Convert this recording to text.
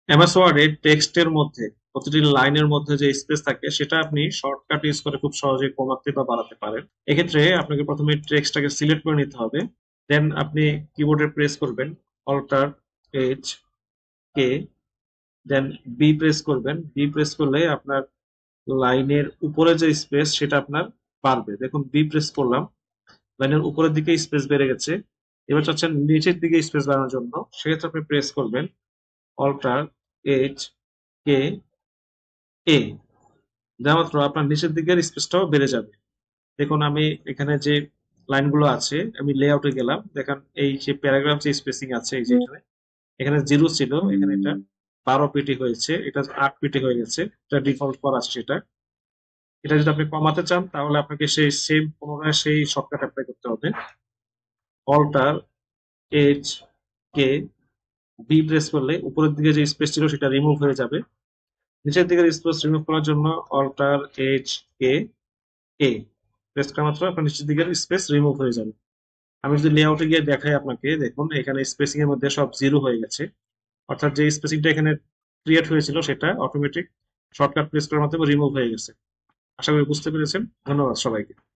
MS ওয়ার্ডে টেক্সটের মধ্যে প্রতিটি লাইনের মধ্যে যে স্পেস থাকে সেটা আপনি শর্টকাট ইউজ করে খুব সহজেই কমাতে বা বাড়াতে পারেন। এক্ষেত্রে আপনাকে প্রথমে টেক্সটটাকে সিলেক্ট করে নিতে হবে। দেন আপনি কিবোর্ডে প্রেস করবেন অল্টার এইচ কে, দেন বি প্রেস করবেন। বি প্রেস করলে আপনার লাইনের উপরে যে স্পেস সেটা আপনার বাড়বে। দেখুন বি প্রেস করলাম, লাইনের উপরের দিকে স্পেস বেড়ে গেছে। এবার চাচ্ছেন নিচের দিকে স্পেস বাড়ানোর জন্য, সেক্ষেত্রে আপনি প্রেস করবেন অল্টার এইচ কে এ, দেওয়া মাত্র আপনার নিচের দিকের স্পেসটাও বেড়ে যাবে। দেখুন আমি এখানে যে লাইনগুলো আছে আমি লেআউটে গেলাম, দেখেন এই যে প্যারাগ্রাফ যে স্পেসিং আছে এই যে এখানে, এখানে 0 ছিল, এখানে এটা 12 পিটি হয়েছে, এটা 8 পিটি হয়ে গেছে। এটা ডিফল্ট করা আছে সেটা। এটা যদি আপনি কমাতে চান তাহলে আপনাকে সেই সেম পুনরায় সেই শর্টকাট অ্যাপ্লাই করতে হবে। Alt H K B press করলে উপরের দিকে যে স্পেস ছিল সেটা রিমুভ হয়ে যাবে। নিচের দিকের স্পেস রিমুভ করার জন্য অল্টার এইচ কে এ প্রেস করা মাত্র আপনার নিচের দিকের স্পেস রিমুভ হয়ে যাবে। আমি যদি লেআউটে গিয়ে দেখাই আপনাকে, দেখুন এখানে স্পেসিং এর মধ্যে সব জিরো হয়ে গেছে, অর্থাৎ যে স্পেসিংটা এখানে ক্রিয়েট হয়েছিল সেটা অটোমেটিক শর্টকাট প্রেস করার মাধ্যমে রিমুভ হয়ে গেছে। আশা করি বুঝতে পেরেছেন। ধন্যবাদ সবাইকে।